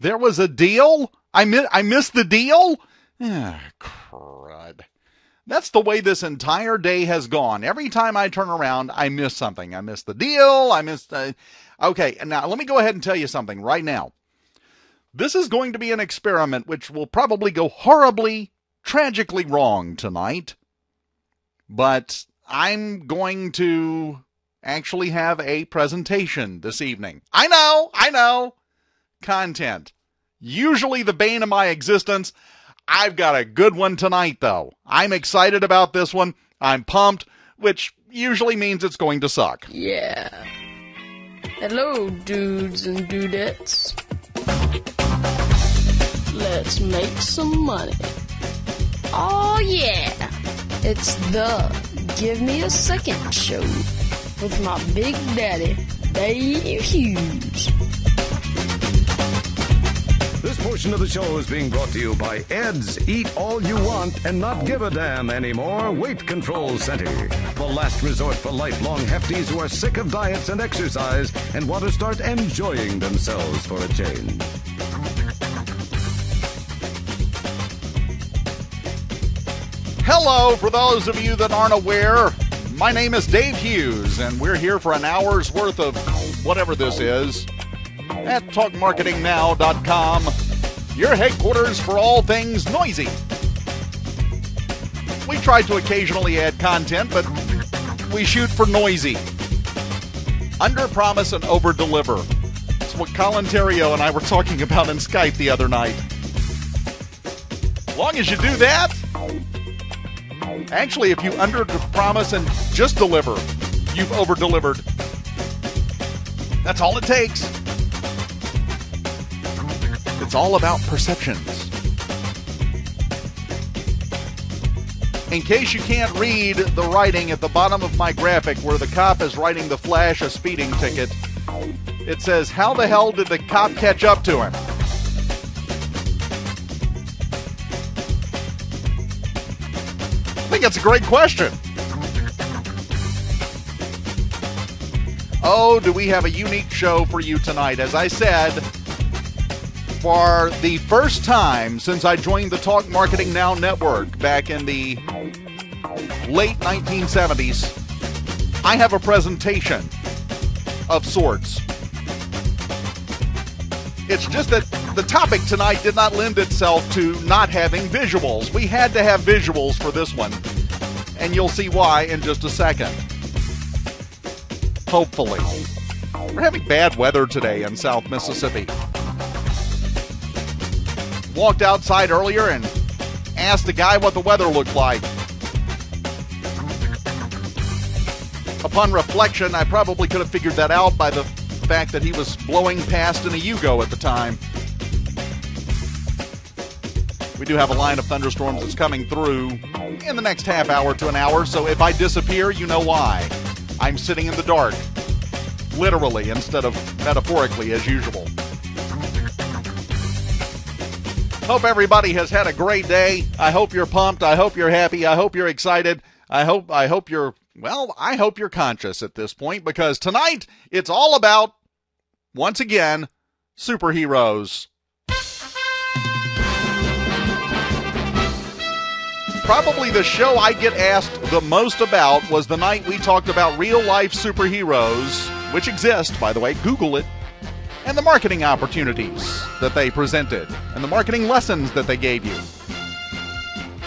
There was a deal? I missed the deal? Ah, crud. That's the way this entire day has gone. Every time I turn around, I miss something. I miss the deal. Okay, now let me go ahead and tell you something right now. This is going to be an experiment which will probably go horribly, tragically wrong tonight. But I'm going to actually have a presentation this evening. I know. Content. Usually the bane of my existence. I've got a good one tonight, though. I'm excited about this one. I'm pumped, which usually means it's going to suck. Yeah. Hello, dudes and dudettes. Let's make some money. Oh, yeah. It's the Give Me a Second show with my big daddy, Dave Hughes. This portion of the show is being brought to you by Ed's Eat All You Want and Not Give a Damn Anymore Weight Control Center. The last resort for lifelong hefties who are sick of diets and exercise and want to start enjoying themselves for a change. Hello, for those of you that aren't aware, my name is Dave Hughes, and we're here for an hour's worth of whatever this is at TalkMarketingNow.com, your headquarters for all things noisy. We try to occasionally add content, but we shoot for noisy. Under-promise and over-deliver. It's what Colin Terrio and I were talking about in Skype the other night. As long as you do that, actually, if you under-promise and just deliver, you've over-delivered. That's all it takes. It's all about perceptions. In case you can't read the writing at the bottom of my graphic where the cop is writing the Flash a speeding ticket, it says, how the hell did the cop catch up to him? I think that's a great question. Oh, do we have a unique show for you tonight? As I said, for the first time since I joined the Talk Marketing Now network back in the late 1970s, I have a presentation of sorts. It's just that the topic tonight did not lend itself to not having visuals. We had to have visuals for this one, and you'll see why in just a second. Hopefully. We're having bad weather today in South Mississippi. Walked outside earlier and asked a guy what the weather looked like. Upon reflection, I probably could have figured that out by the fact that he was blowing past in a Yugo at the time. We do have a line of thunderstorms that's coming through in the next half hour to an hour, so if I disappear, you know why. I'm sitting in the dark, literally instead of metaphorically as usual. Hope everybody has had a great day. I hope you're pumped. I hope you're happy. I hope you're excited. I hope you're conscious at this point, because tonight it's all about, once again, superheroes. Probably the show I get asked the most about was the night we talked about real-life superheroes, which exist, by the way, Google it, and the marketing opportunities that they presented, and the marketing lessons that they gave you.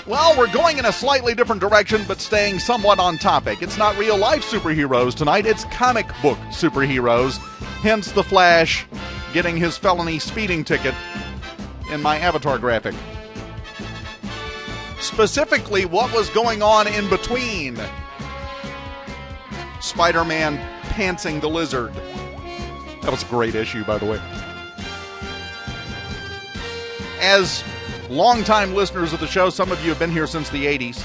Well, we're going in a slightly different direction, but staying somewhat on topic. It's not real-life superheroes tonight, it's comic book superheroes, hence the Flash getting his felony speeding ticket in my avatar graphic. Specifically, what was going on in between Spider-Man pantsing the lizard. That was a great issue, by the way. As longtime listeners of the show, some of you have been here since the 80s,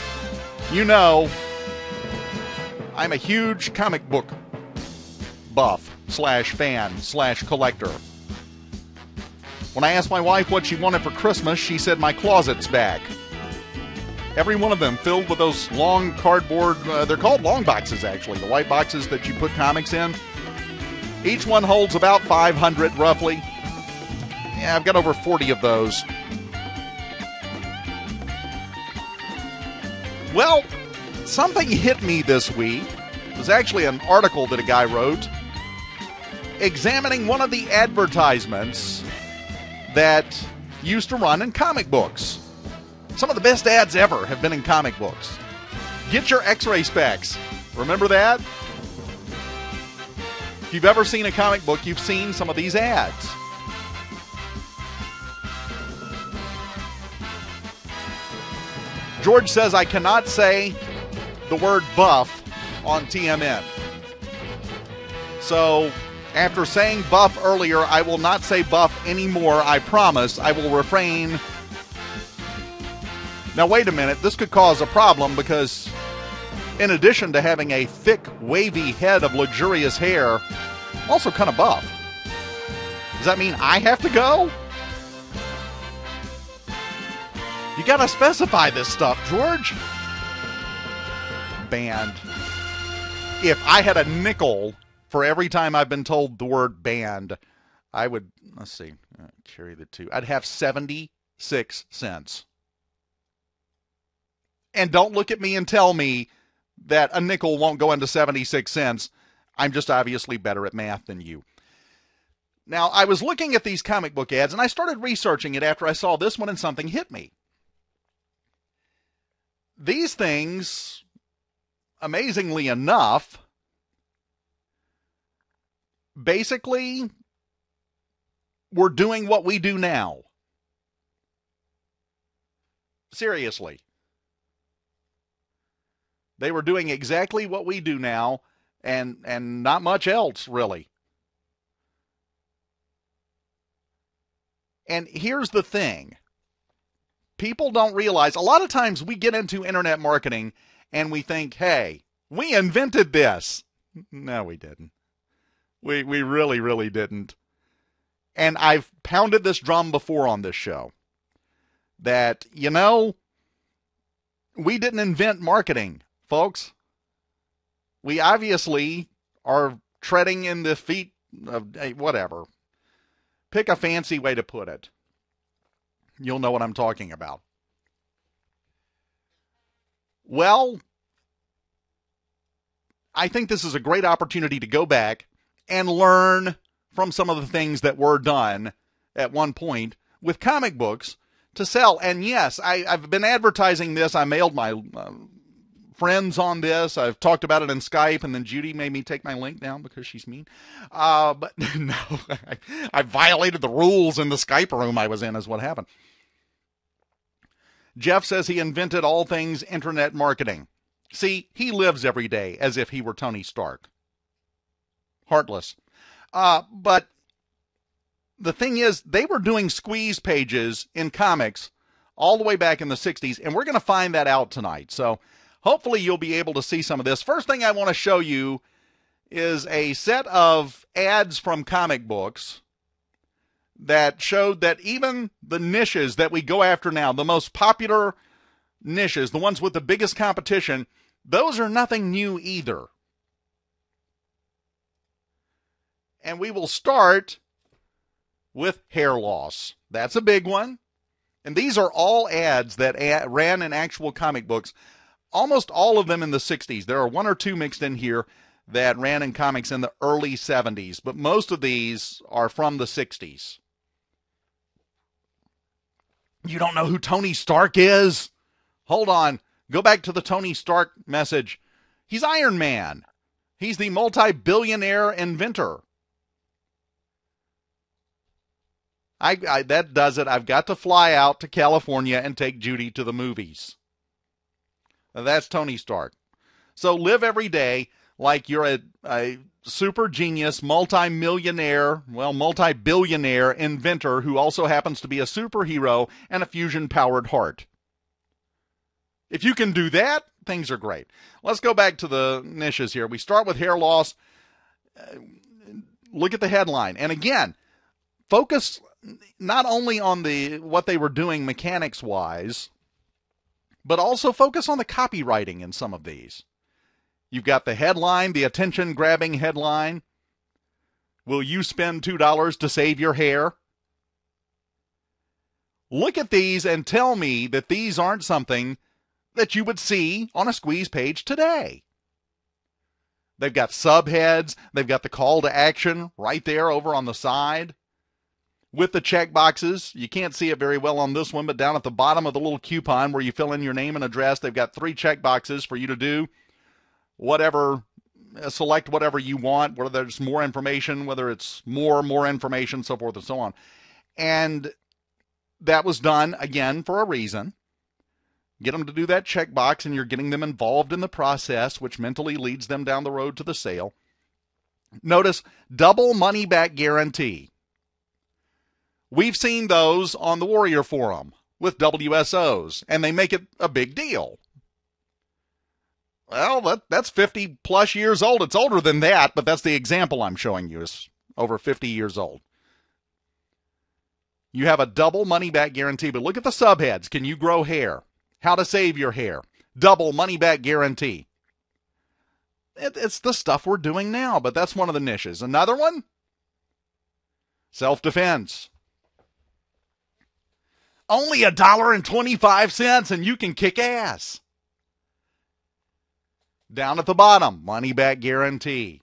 you know I'm a huge comic book buff / fan / collector. When I asked my wife what she wanted for Christmas, she said my closet's back. Every one of them filled with those long cardboard, they're called long boxes actually, the white boxes that you put comics in. Each one holds about 500 roughly. I've got over 40 of those. Well, something hit me this week. It was actually an article that a guy wrote examining one of the advertisements that used to run in comic books. Some of the best ads ever have been in comic books. Get your X-ray specs. Remember that? If you've ever seen a comic book, you've seen some of these ads. George says, I cannot say the word buff on TMN. So, after saying buff earlier, I will not say buff anymore. I promise. I will refrain. Now, wait a minute. This could cause a problem because in addition to having a thick, wavy head of luxurious hair, I'm also kind of buff. Does that mean I have to go? You gotta specify this stuff, George. Banned. If I had a nickel for every time I've been told the word banned, I would, let's see, carry the two. I'd have 76 cents. And don't look at me and tell me that a nickel won't go into 76 cents. I'm just obviously better at math than you. Now, I was looking at these comic book ads, and I started researching it after I saw this one, and something hit me. These things, amazingly enough, basically were doing what we do now. Seriously. They were doing exactly what we do now, and not much else, really. And here's the thing. People don't realize, a lot of times we get into internet marketing and we think, hey, we invented this. No, we didn't. We really, really didn't. And I've pounded this drum before on this show. That, you know, we didn't invent marketing, folks. We obviously are treading in the feet of whatever. Pick a fancy way to put it. You'll know what I'm talking about. Well, I think this is a great opportunity to go back and learn from some of the things that were done at one point with comic books to sell. And yes, I've been advertising this. I mailed my friends on this. I've talked about it in Skype, and then Judy made me take my link down because she's mean. But no, I violated the rules in the Skype room I was in is what happened. Jeff says he invented all things internet marketing. See, he lives every day as if he were Tony Stark. Heartless. But the thing is, they were doing squeeze pages in comics all the way back in the 60s, and we're going to find that out tonight. So hopefully you'll be able to see some of this. First thing I want to show you is a set of ads from comic books that showed that even the niches that we go after now, the most popular niches, the ones with the biggest competition, those are nothing new either. And we will start with hair loss. That's a big one. And these are all ads that ran in actual comic books, almost all of them in the 60s. There are one or two mixed in here that ran in comics in the early 70s, but most of these are from the 60s. You don't know who Tony Stark is? Hold on. Go back to the Tony Stark message. He's Iron Man. He's the multi-billionaire inventor. That does it. I've got to fly out to California and take Judy to the movies. Now, that's Tony Stark. So live every day like you're a super genius, multi-millionaire, multi-billionaire inventor who also happens to be a superhero and a fusion-powered heart. If you can do that, things are great. Let's go back to the niches here. We start with hair loss. Look at the headline. And again, focus not only on what they were doing mechanics-wise, but also focus on the copywriting in some of these. You've got the headline, the attention-grabbing headline. Will you spend $2 to save your hair? Look at these and tell me that these aren't something that you would see on a squeeze page today. They've got subheads. They've got the call to action right there over on the side with the check boxes. You can't see it very well on this one, but down at the bottom of the little coupon where you fill in your name and address, they've got 3 check boxes for you to do whatever, select whatever you want, whether there's more information, whether it's more information, so forth and so on. And that was done, again, for a reason. Get them to do that checkbox, and you're getting them involved in the process, which mentally leads them down the road to the sale. Notice, double money back guarantee. We've seen those on the Warrior Forum with WSOs, and they make it a big deal. Well, that's 50 plus years old. It's older than that, but that's the example I'm showing you is over 50 years old. You have a double money back guarantee, but look at the subheads. Can you grow hair? How to save your hair. Double money back guarantee. It's the stuff we're doing now, but that's one of the niches. Another one? Self-defense. Only $1.25 and you can kick ass. Down at the bottom, money back guarantee.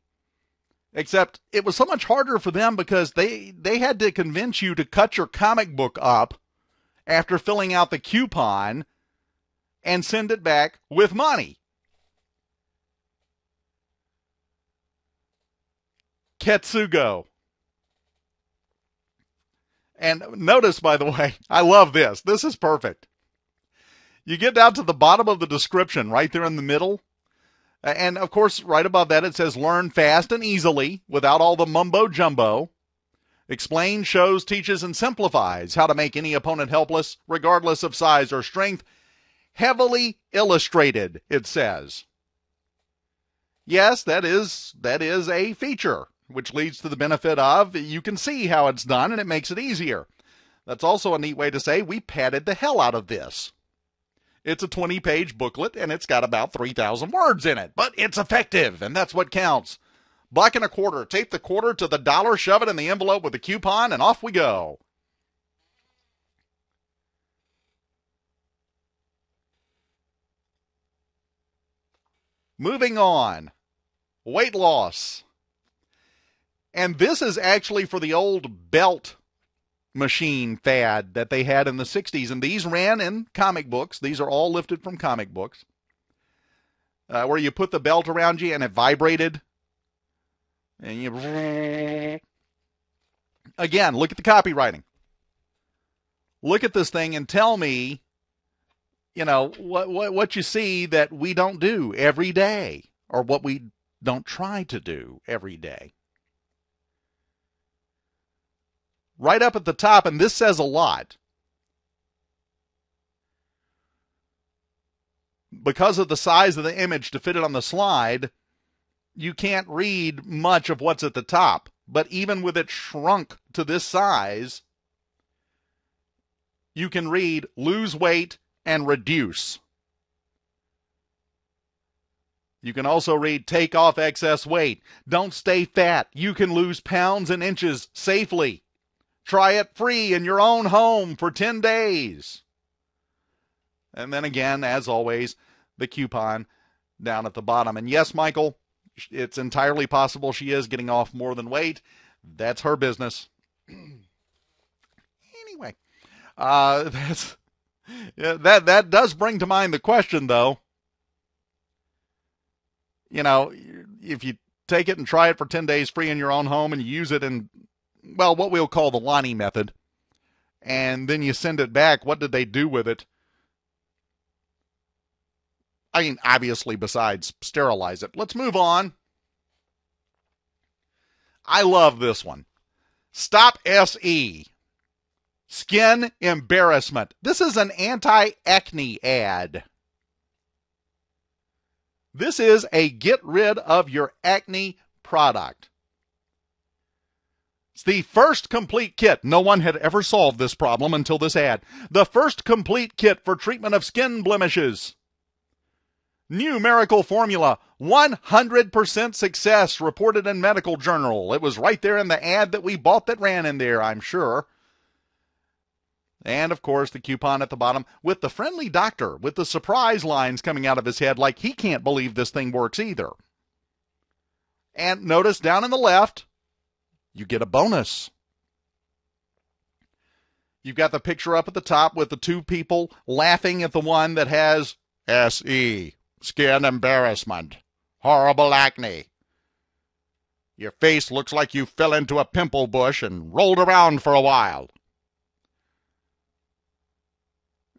Except it was so much harder for them because they had to convince you to cut your comic book up after filling out the coupon and send it back with money. Ketsugo. And notice, by the way, I love this. This is perfect. You get down to the bottom of the description right there in the middle. And, of course, right above that it says, learn fast and easily without all the mumbo-jumbo. Explains, shows, teaches, and simplifies how to make any opponent helpless, regardless of size or strength. Heavily illustrated, it says. Yes, that is a feature, which leads to the benefit of you can see how it's done and it makes it easier. That's also a neat way to say we padded the hell out of this. It's a 20-page booklet, and it's got about 3,000 words in it. But it's effective, and that's what counts. $1.25. Tape the quarter to the dollar, shove it in the envelope with the coupon, and off we go. Moving on. Weight loss. And this is actually for the old belt machine fad that they had in the 60s, and these ran in comic books. These are all lifted from comic books, where you put the belt around you and it vibrated, and you again look at the copywriting. Look at this thing and tell me, what you see that we don't do every day, or what we don't try to do every day. Right up at the top, and this says a lot. Because of the size of the image to fit it on the slide, you can't read much of what's at the top. But even with it shrunk to this size, you can read lose weight and reduce. You can also read take off excess weight. Don't stay fat. You can lose pounds and inches safely. Try it free in your own home for 10 days. And then again, as always, the coupon down at the bottom. And yes, Michael, it's entirely possible she is getting off more than weight. That's her business. Anyway, that does bring to mind the question, though. If you take it and try it for 10 days free in your own home and you use it in, well, what we'll call the Lonnie method, and then you send it back, what did they do with it? I mean, obviously, besides sterilize it. Let's move on. I love this one. Stop SE. Skin embarrassment. This is an anti-acne ad. This is a get rid of your acne product. It's the first complete kit. No one had ever solved this problem until this ad. The first complete kit for treatment of skin blemishes. New miracle formula. 100% success reported in Medical Journal. It was right there in the ad that we bought that ran in there, I'm sure. And, of course, the coupon at the bottom with the friendly doctor with the surprise lines coming out of his head like he can't believe this thing works either. And notice down in the left, you get a bonus. You've got the picture up at the top with the two people laughing at the one that has SE, skin embarrassment, horrible acne. Your face looks like you fell into a pimple bush and rolled around for a while.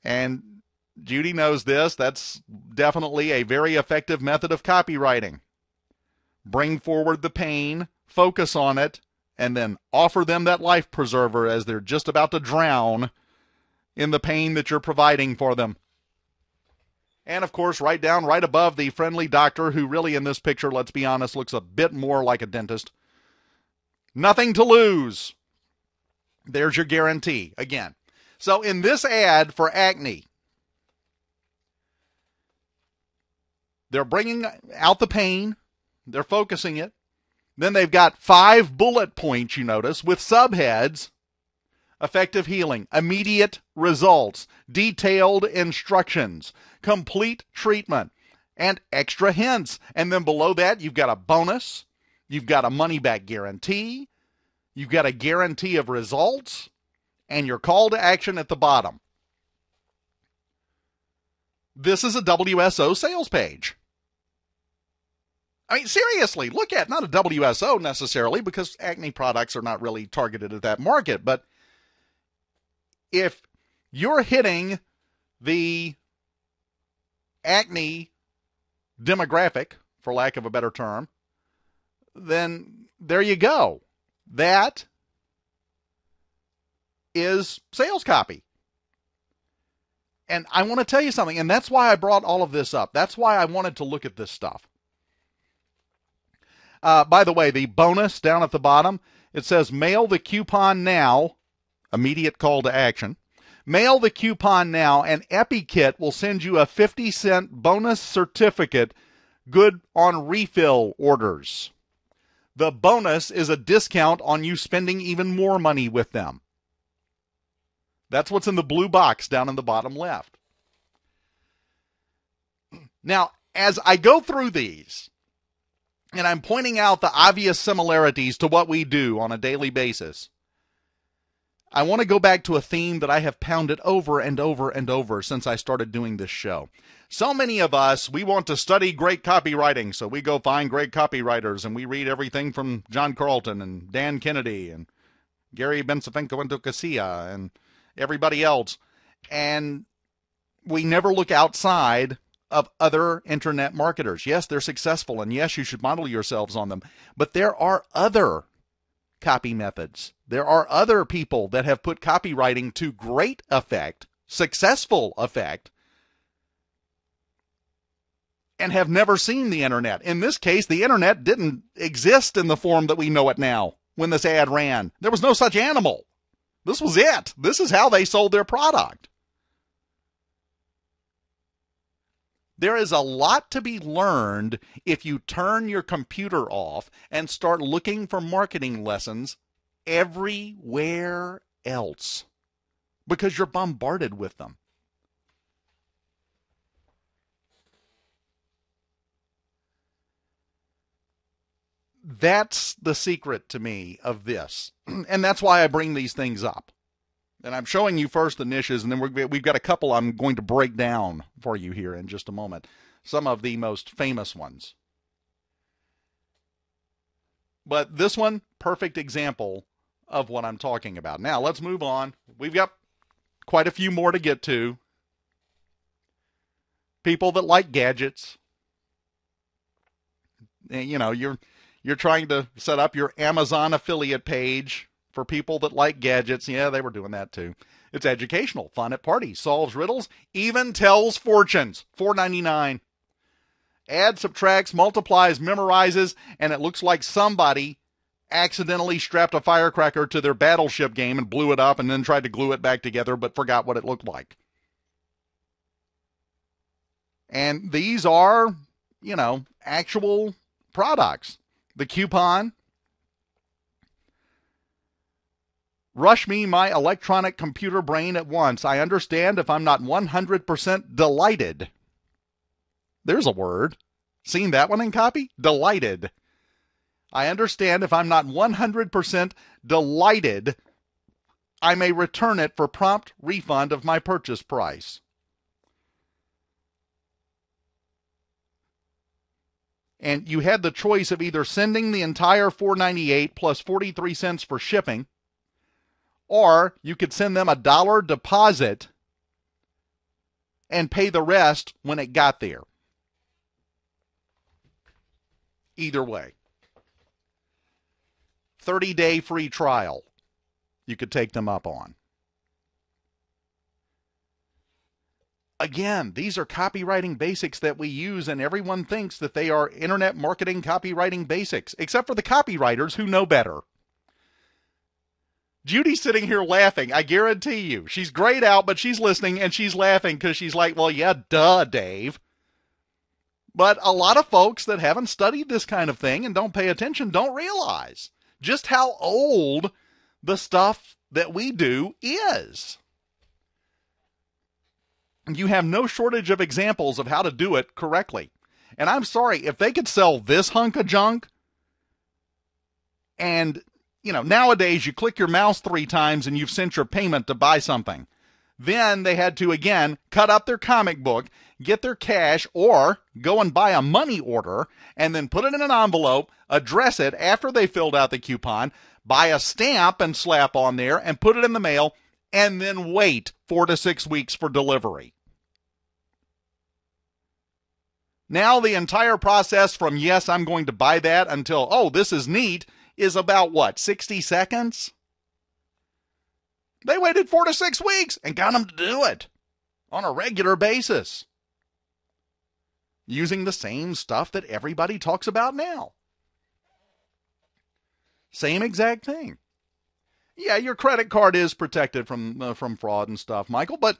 And Judy knows this. That's definitely a very effective method of copywriting. Bring forward the pain, focus on it, and then offer them that life preserver as they're just about to drown in the pain that you're providing for them. And, of course, right above the friendly doctor, who really in this picture, let's be honest, looks a bit more like a dentist. Nothing to lose. There's your guarantee again. So in this ad for acne, they're bringing out the pain. They're focusing it. Then they've got 5 bullet points, you notice, with subheads. Effective healing, immediate results, detailed instructions, complete treatment, and extra hints. And then below that, you've got a bonus. You've got a money-back guarantee. You've got a guarantee of results. And your call to action at the bottom. This is a WSO sales page. I mean, seriously, look at not a WSO necessarily, because acne products are not really targeted at that market. But if you're hitting the acne demographic, for lack of a better term, then there you go. That is sales copy. And I want to tell you something, and that's why I brought all of this up. That's why I wanted to look at this stuff. By the way, the bonus down at the bottom, it says mail the coupon now, immediate call to action. Mail the coupon now, and EpiKit will send you a 50-cent bonus certificate good on refill orders. The bonus is a discount on you spending even more money with them. That's what's in the blue box down in the bottom left. Now, as I go through these, and I'm pointing out the obvious similarities to what we do on a daily basis, I want to go back to a theme that I have pounded over and over and over since I started doing this show. So many of us, we want to study great copywriting, so we go find great copywriters, and we read everything from John Carlton and Dan Kennedy and Gary Bencivenko and Casilla and everybody else, and we never look outside of other internet marketers. Yes, they're successful, and yes, you should model yourselves on them, but there are other copy methods. There are other people that have put copywriting to great effect, successful effect, and have never seen the internet. In this case, the internet didn't exist in the form that we know it now when this ad ran. There was no such animal. This was it. This is how they sold their product. There is a lot to be learned if you turn your computer off and start looking for marketing lessons everywhere else, because you're bombarded with them. That's the secret to me of this. And that's why I bring these things up. And I'm showing you first the niches, and then we've got a couple I'm going to break down for you here in just a moment. Some of the most famous ones. But this one, perfect example of what I'm talking about. Now, let's move on. We've got quite a few more to get to. People that like gadgets. You know, you're trying to set up your Amazon affiliate page for people that like gadgets. Yeah, they were doing that too. It's educational, fun at parties, solves riddles, even tells fortunes. $4.99. Adds, subtracts, multiplies, memorizes, and it looks like somebody accidentally strapped a firecracker to their Battleship game and blew it up and then tried to glue it back together but forgot what it looked like. And these are, you know, actual products. The coupon Rush me my electronic computer brain at once. I understand if I'm not 100% delighted. There's a word. Seen that one in copy? Delighted. I understand if I'm not 100% delighted, I may return it for prompt refund of my purchase price. And you had the choice of either sending the entire $4.98 plus 43 cents for shipping, or you could send them $1 deposit and pay the rest when it got there. Either way. 30-day free trial you could take them up on. Again, these are copywriting basics that we use, and everyone thinks that they are internet marketing copywriting basics, except for the copywriters who know better. Judy's sitting here laughing, I guarantee you. She's grayed out, but she's listening, and she's laughing because she's like, well, yeah, duh, Dave. But a lot of folks that haven't studied this kind of thing and don't pay attention don't realize just how old the stuff that we do is. You have no shortage of examples of how to do it correctly. And I'm sorry, if they could sell this hunk of junk, and, nowadays you click your mouse 3 times and you've sent your payment to buy something. Then they had to, again, cut up their comic book, get their cash, or go and buy a money order, and then put it in an envelope, address it after they filled out the coupon, buy a stamp and slap on there, and put it in the mail, and then wait 4 to 6 weeks for delivery. Now the entire process from, yes, I'm going to buy that, until, oh, this is neat, is about, 60 seconds? They waited 4 to 6 weeks and got them to do it on a regular basis, using the same stuff that everybody talks about now. Same exact thing. Yeah, your credit card is protected from fraud and stuff, Michael, but,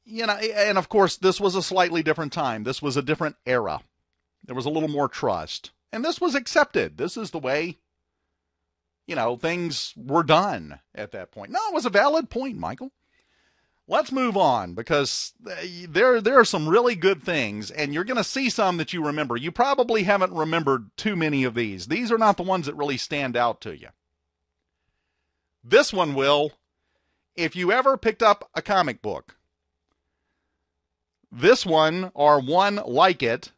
and of course, this was a slightly different time. This was a different era. There was a little more trust, and this was accepted. This is the way, things were done at that point. No, it was a valid point, Michael. Let's move on, because there are some really good things, and you're going to see some that you remember. You probably haven't remembered too many of these. These are not the ones that really stand out to you. This one will, if you ever picked up a comic book. This one, or one like it,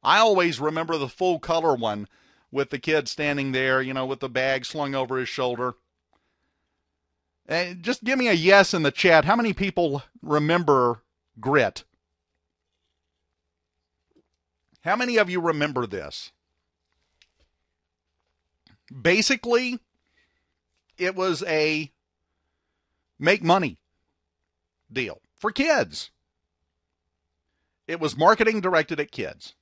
I always remember the full color one with the kid standing there, with the bag slung over his shoulder. Just give me a yes in the chat. How many people remember Grit? How many of you remember this? Basically, it was a make money deal for kids. It was marketing directed at kids.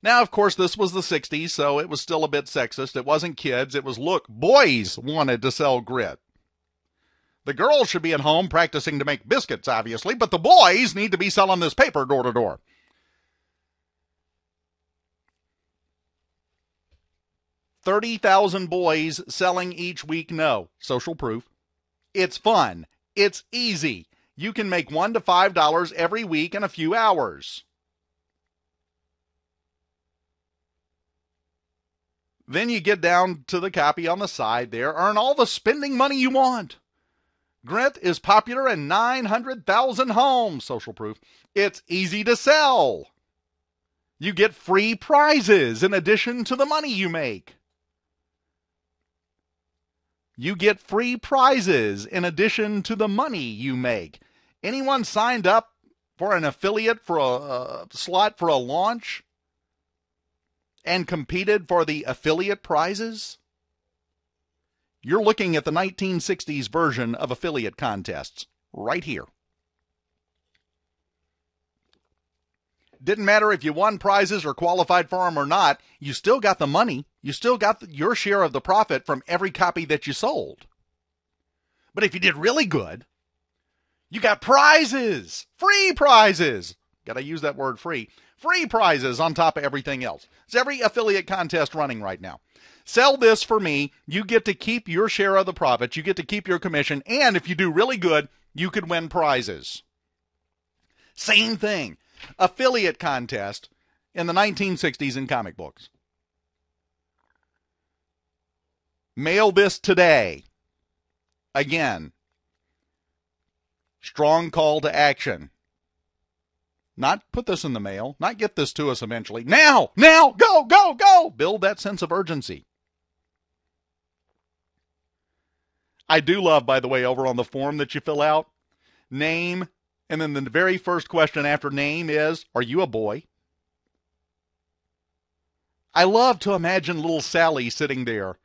Now, of course, this was the 60s, so it was still a bit sexist. It wasn't kids. It was, look, boys wanted to sell Grit. The girls should be at home practicing to make biscuits, obviously, but the boys need to be selling this paper door to door. $30,000 boys selling each week. No. Social proof. It's fun. It's easy. You can make $1 to $5 every week in a few hours. Then you get down to the copy on the side there. Earn all the spending money you want. Grit is popular in 900,000 homes. Social proof. It's easy to sell. You get free prizes in addition to the money you make. You get free prizes in addition to the money you make. Anyone signed up for an affiliate for a slot for a launch and competed for the affiliate prizes? You're looking at the 1960s version of affiliate contests right here. Didn't matter if you won prizes or qualified for them or not, you still got the money. You still got your share of the profit from every copy that you sold. But if you did really good, you got prizes, free prizes. Got to use that word free. Free prizes on top of everything else. It's every affiliate contest running right now. Sell this for me. You get to keep your share of the profits. You get to keep your commission. And if you do really good, you could win prizes. Same thing. Affiliate contest in the 1960s in comic books. Mail this today. Again, strong call to action. Not put this in the mail, not get this to us eventually. Now, go, go, go. Build that sense of urgency. I do love, by the way, over on the form that you fill out, name, and then the very first question after name is, are you a boy? I love to imagine little Sally sitting there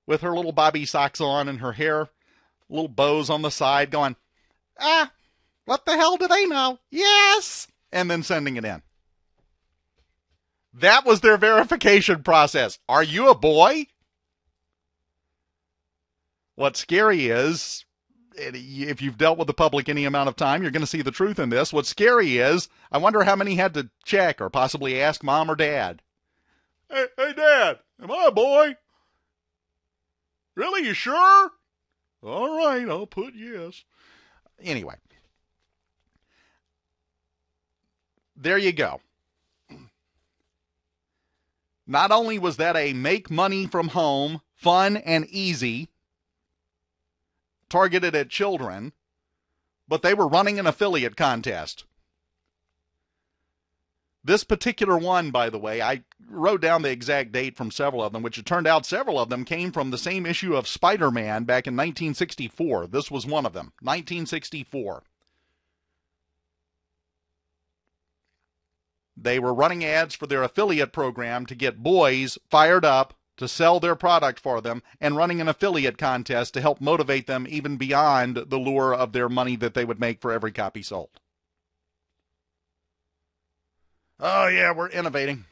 with her little bobby socks on and her hair, little bows on the side, going, what the hell do they know? Yes! And then sending it in. That was their verification process. Are you a boy? What's scary is, if you've dealt with the public any amount of time, you're going to see the truth in this. What's scary is, I wonder how many had to check or possibly ask mom or dad. Hey, Dad, am I a boy? Really, you sure? All right, I'll put yes. Anyway. There you go. Not only was that a make money from home, fun and easy, targeted at children, but they were running an affiliate contest. This particular one, by the way, I wrote down the exact date from several of them, which it turned out several of them came from the same issue of Spider-Man back in 1964. This was one of them, 1964. They were running ads for their affiliate program to get boys fired up to sell their product for them and running an affiliate contest to help motivate them even beyond the lure of their money that they would make for every copy sold. Oh, yeah, we're innovating.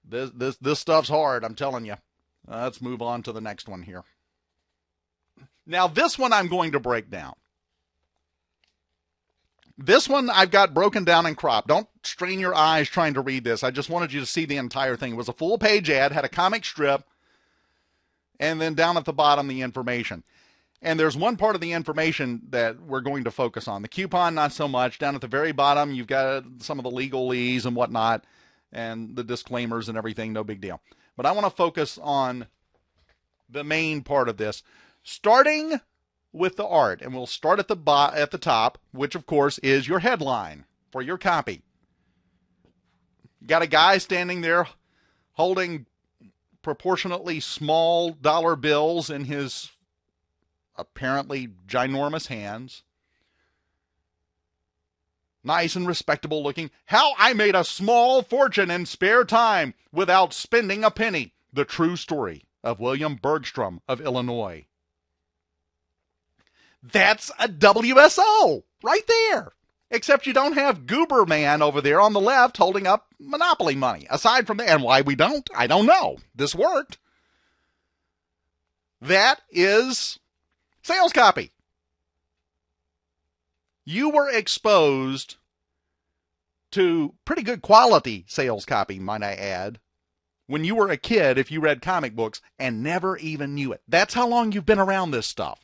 This stuff's hard, I'm telling you. Let's move on to the next one here. Now, this one I'm going to break down. This one I've got broken down and cropped. Don't strain your eyes trying to read this. I just wanted you to see the entire thing. It was a full-page ad, had a comic strip, and then down at the bottom, the information. And there's one part of the information that we're going to focus on. The coupon, not so much. Down at the very bottom, you've got some of the legalese and whatnot, and the disclaimers and everything, no big deal. But I want to focus on the main part of this, starting with the art, and we'll start at the top, which of course is your headline for your copy. Got a guy standing there holding proportionately small dollar bills in his apparently ginormous hands. Nice and respectable looking. How I made a small fortune in spare time without spending a penny. The true story of William Bergstrom of Illinois. That's a WSO right there. Except you don't have Goober Man over there on the left holding up Monopoly money. Aside from that, and why we don't, I don't know. This worked. That is sales copy. You were exposed to pretty good quality sales copy, might I add, when you were a kid if you read comic books and never even knew it. That's how long you've been around this stuff.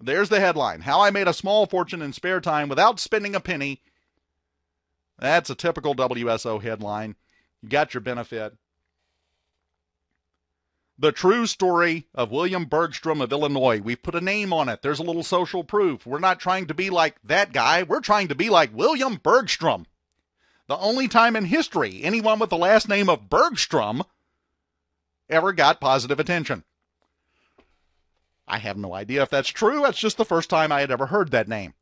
There's the headline. How I made a small fortune in spare time without spending a penny. That's a typical WSO headline. You got your benefit. The true story of William Bergstrom of Illinois. We've put a name on it. There's a little social proof. We're not trying to be like that guy. We're trying to be like William Bergstrom. The only time in history anyone with the last name of Bergstrom ever got positive attention. I have no idea if that's true. That's just the first time I had ever heard that name.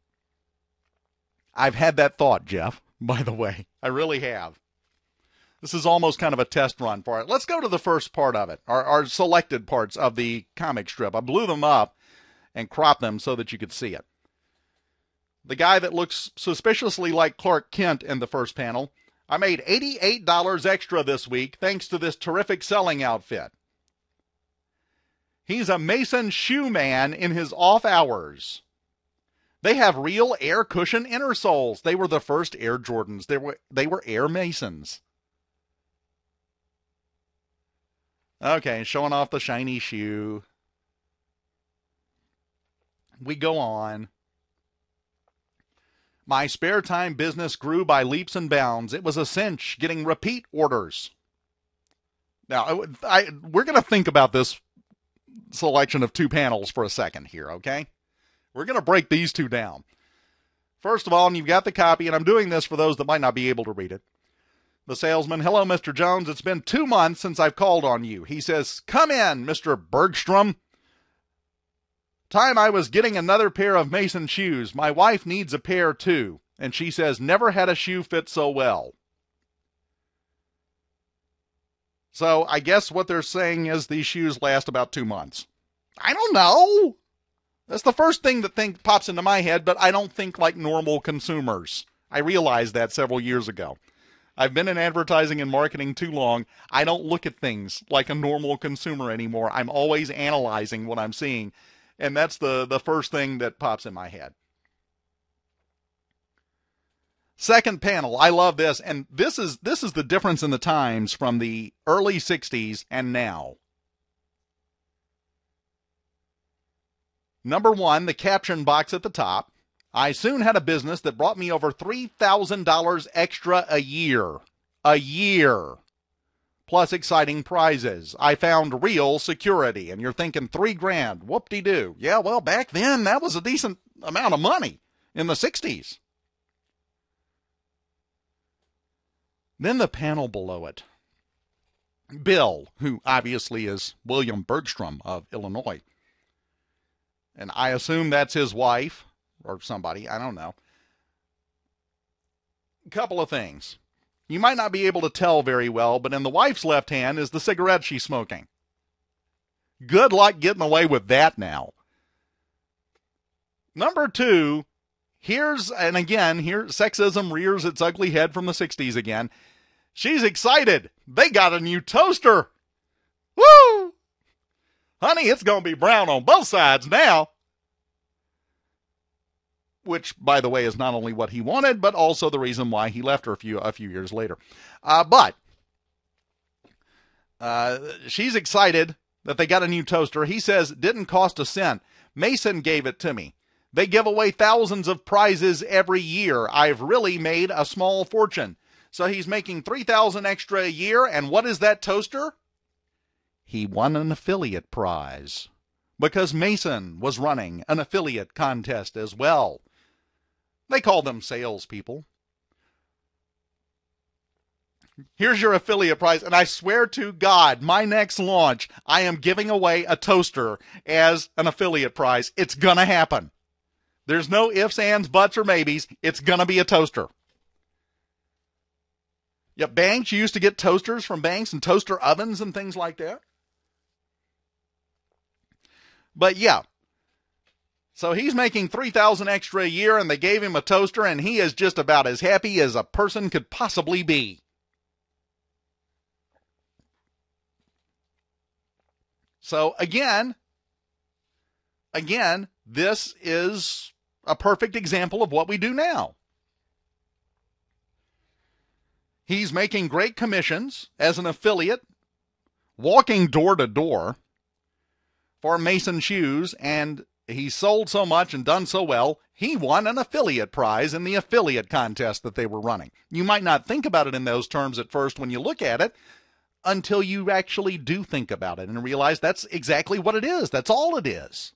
I've had that thought, Jeff, by the way. I really have. This is almost kind of a test run for it. Let's go to the first part of it, our selected parts of the comic strip. I blew them up and cropped them so that you could see it. The guy that looks suspiciously like Clark Kent in the first panel. I made $88 extra this week thanks to this terrific selling outfit. He's a Mason shoe man in his off hours. They have real air cushion inner soles. They were the first Air Jordans. They were Air Masons. Okay, showing off the shiny shoe. We go on. My spare time business grew by leaps and bounds. It was a cinch getting repeat orders. Now, we're going to think about this selection of two panels for a second here, okay? We're going to break these two down. First of all, and you've got the copy, and I'm doing this for those that might not be able to read it. The salesman, hello, Mr. Jones. It's been 2 months since I've called on you. He says, come in, Mr. Bergstrom. Time I was getting another pair of Mason shoes. My wife needs a pair too. And she says, never had a shoe fit so well. So I guess what they're saying is these shoes last about 2 months. I don't know. That's the first thing that pops into my head, but I don't think like normal consumers. I realized that several years ago. I've been in advertising and marketing too long. I don't look at things like a normal consumer anymore. I'm always analyzing what I'm seeing. And that's the first thing that pops in my head. Second panel, I love this. And this is the difference in the times from the early 60s and now. Number one, the caption box at the top. I soon had a business that brought me over $3,000 extra a year. A year. Plus exciting prizes. I found real security. And you're thinking $3,000. Whoop-de-doo. Yeah, well, back then, that was a decent amount of money in the 60s. Then the panel below it. Bill, who obviously is William Bergstrom of Illinois. And I assume that's his wife or somebody. I don't know. A couple of things. You might not be able to tell very well, but in the wife's left hand is the cigarette she's smoking. Good luck getting away with that now. Number two, sexism rears its ugly head from the 60s again. She's excited. They got a new toaster. Woo! Honey, it's going to be brown on both sides now. Which, by the way, is not only what he wanted, but also the reason why he left her a few years later. But she's excited that they got a new toaster. He says it didn't cost a cent. Mason gave it to me. They give away thousands of prizes every year. I've really made a small fortune. So he's making $3,000 extra a year, and what is that toaster? He won an affiliate prize because Mason was running an affiliate contest as well. They call them salespeople. Here's your affiliate prize, and I swear to God, my next launch, I am giving away a toaster as an affiliate prize. It's going to happen. There's no ifs, ands, buts, or maybes. It's going to be a toaster. Yeah, banks, you used to get toasters from banks and toaster ovens and things like that. But yeah, so he's making $3,000 extra a year, and they gave him a toaster, and he is just about as happy as a person could possibly be. So again, this is a perfect example of what we do now. He's making great commissions as an affiliate, walking door to door for Mason shoes, and he sold so much and done so well, he won an affiliate prize in the affiliate contest that they were running. You might not think about it in those terms at first when you look at it, until you actually do think about it and realize that's exactly what it is. That's all it is.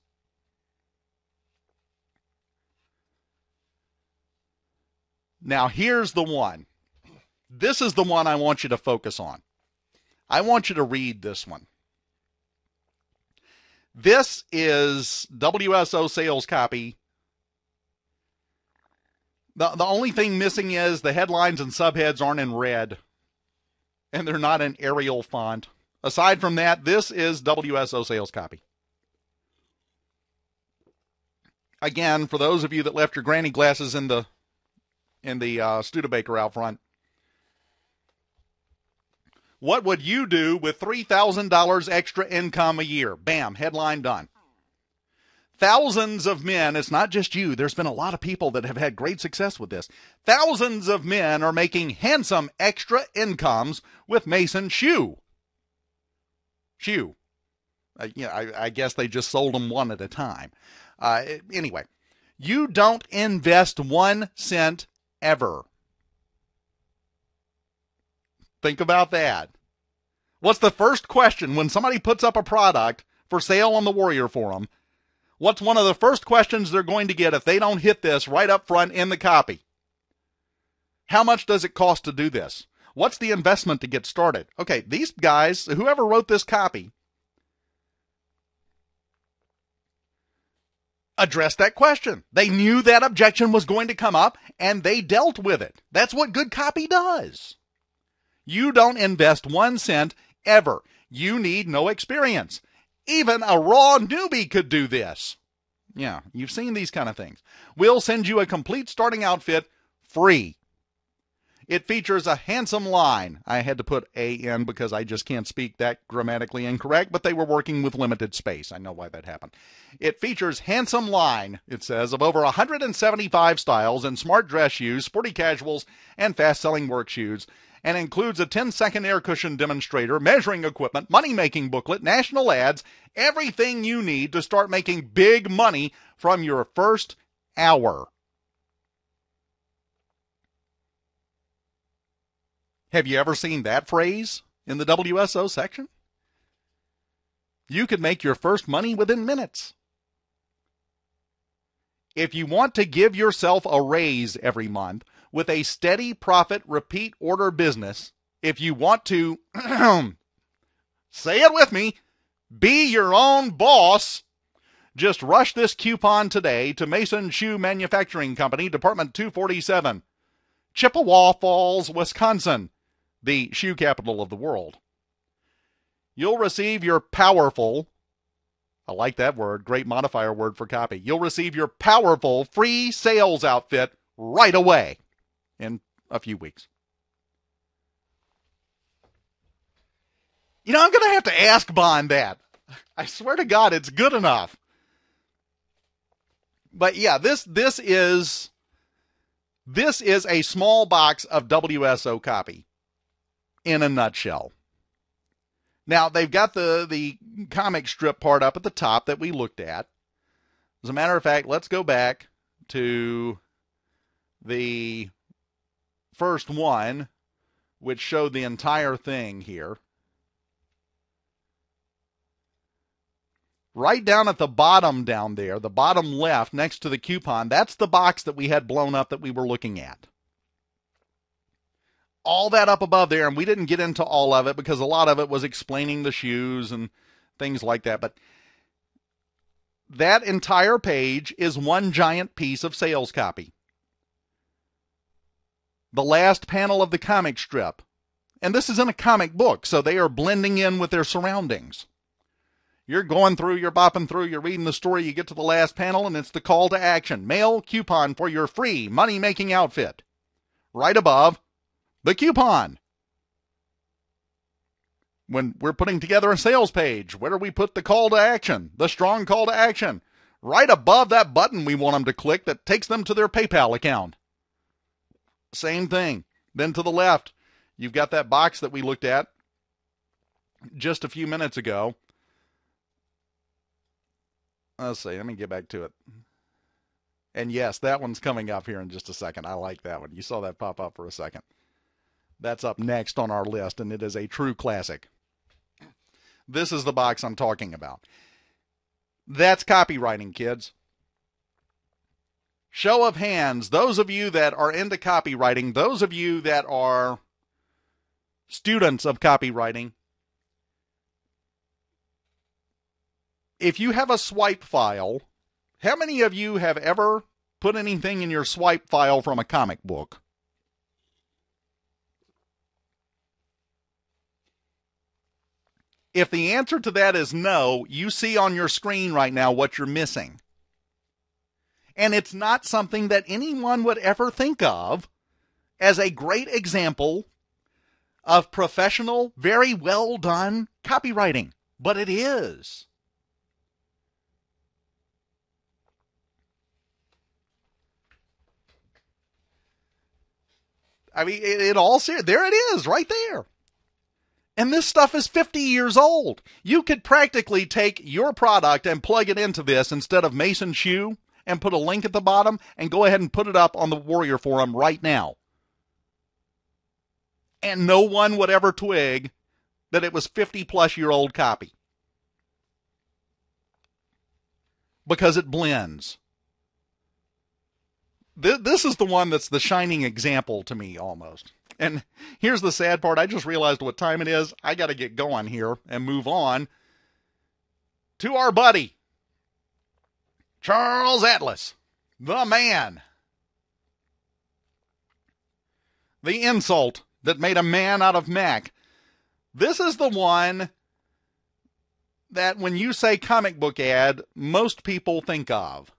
Now, here's the one. This is the one I want you to focus on. I want you to read this one. This is WSO sales copy. The only thing missing is the headlines and subheads aren't in red, and they're not in Arial font. Aside from that, this is WSO sales copy. Again, for those of you that left your granny glasses in the Studebaker out front, what would you do with $3,000 extra income a year? Bam, headline done. thousands of men, it's not just you, there's been a lot of people that have had great success with this. Thousands of men are making handsome extra incomes with Mason Shoe. I guess they just sold them one at a time. Anyway, you don't invest 1 cent ever. Think about that. What's the first question when somebody puts up a product for sale on the Warrior Forum? What's one of the first questions they're going to get if they don't hit this right up front in the copy? How much does it cost to do this? What's the investment to get started? Okay, these guys, whoever wrote this copy, addressed that question. They knew that objection was going to come up, and they dealt with it. That's what good copy does. You don't invest 1 cent ever. You need no experience. Even a raw newbie could do this. Yeah, you've seen these kind of things. We'll send you a complete starting outfit free. It features a handsome line. I had to put A in because I just can't speak that grammatically incorrect, but they were working with limited space. I know why that happened. It features handsome line, it says, of over 175 styles in smart dress shoes, sporty casuals, and fast-selling work shoes, and includes a 10-second air cushion demonstrator, measuring equipment, money-making booklet, national ads, everything you need to start making big money from your first hour. Have you ever seen that phrase in the WSO section? You could make your first money within minutes. If you want to give yourself a raise every month with a steady profit repeat order business, if you want to, say it with me, be your own boss, just rush this coupon today to Mason Shoe Manufacturing Company, Department 247, Chippewa Falls, Wisconsin, the shoe capital of the world. You'll receive your powerful, I like that word, great modifier word for copy. You'll receive your powerful free sales outfit right away in a few weeks. I'm going to have to ask Bond that. I swear to God, it's good enough. But yeah, this is a small box of WSO copy in a nutshell. Now, they've got the comic strip part up at the top that we looked at. As a matter of fact, let's go back to the first one, which showed the entire thing here. Right down at the bottom down there, the bottom left next to the coupon, that's the box that we had blown up that we were looking at. All that up above there, and we didn't get into all of it because a lot of it was explaining the shoes and things like that. But that entire page is one giant piece of sales copy. The last panel of the comic strip. And this is in a comic book, so they are blending in with their surroundings. You're going through, you're bopping through, you're reading the story, you get to the last panel, and it's the call to action. Mail coupon for your free money-making outfit. Right above the coupon. When we're putting together a sales page, where do we put the call to action? The strong call to action. Right above that button we want them to click that takes them to their PayPal account. Same thing. Then to the left, you've got that box that we looked at just a few minutes ago. Let's see, let me get back to it. And yes, that one's coming up here in just a second. I like that one. You saw that pop up for a second. That's up next on our list, and it is a true classic. This is the box I'm talking about. That's copywriting, kids. Show of hands, those of you that are into copywriting, those of you that are students of copywriting, if you have a swipe file, how many of you have ever put anything in your swipe file from a comic book? If the answer to that is no, you see on your screen right now what you're missing. And it's not something that anyone would ever think of as a great example of professional, very well done copywriting. But it is. I mean, it all serious. There it is, right there. And this stuff is 50 years old. You could practically take your product and plug it into this instead of Mason Shoe and put a link at the bottom and go ahead and put it up on the Warrior Forum right now. And no one would ever twig that it was 50-plus-year-old copy. Because it blends. This is the one that's the shining example to me, almost. And here's the sad part. I just realized what time it is. I got to get going here and move on to our buddy, Charles Atlas, the man. The insult that made a man out of Mac. This is the one that when you say comic book ad, most people think of.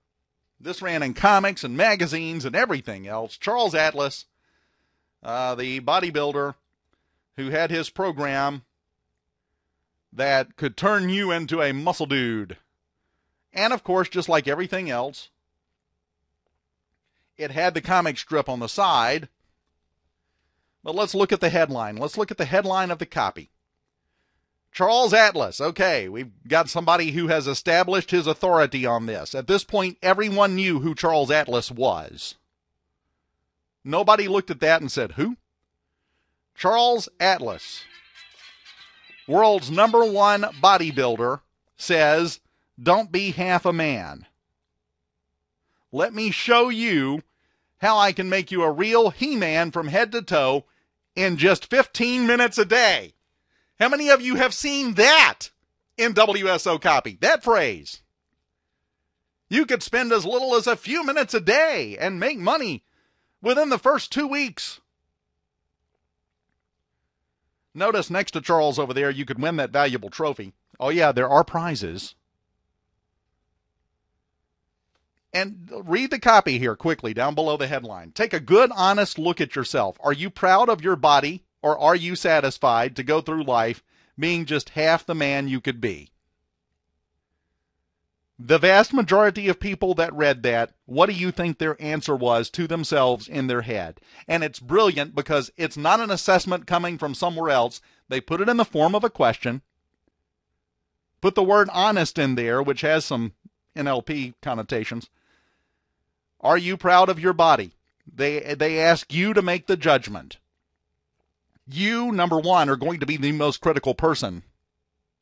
This ran in comics and magazines and everything else. Charles Atlas, the bodybuilder who had his program that could turn you into a muscle dude. And, of course, just like everything else, it had the comic strip on the side. But let's look at the headline. Let's look at the headline of the copy. Charles Atlas. Okay, we've got somebody who has established his authority on this. At this point, everyone knew who Charles Atlas was. Nobody looked at that and said, who? Charles Atlas, world's #1 bodybuilder, says, don't be half a man. Let me show you how I can make you a real He-Man from head to toe in just 15 minutes a day. How many of you have seen that in WSO copy? That phrase. You could spend as little as a few minutes a day and make money within the first 2 weeks. Notice next to Charles over there, you could win that valuable trophy. Oh yeah, there are prizes. And read the copy here quickly down below the headline. Take a good, honest look at yourself. Are you proud of your body, or are you satisfied to go through life being just half the man you could be? The vast majority of people that read that, what do you think their answer was to themselves in their head? And it's brilliant because it's not an assessment coming from somewhere else. They put it in the form of a question. Put the word honest in there, which has some NLP connotations. Are you proud of your body? They ask you to make the judgment. You, #1, are going to be the most critical person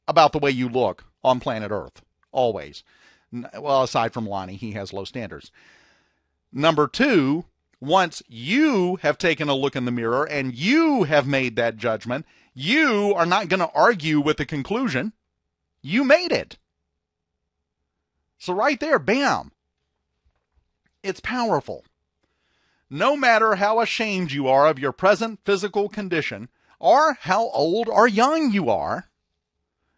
about the way you look on planet Earth. Always. Well, aside from Lonnie, he has low standards. #2, once you have taken a look in the mirror and you have made that judgment, you are not going to argue with the conclusion. You made it. So right there, bam. It's powerful. No matter how ashamed you are of your present physical condition or how old or young you are,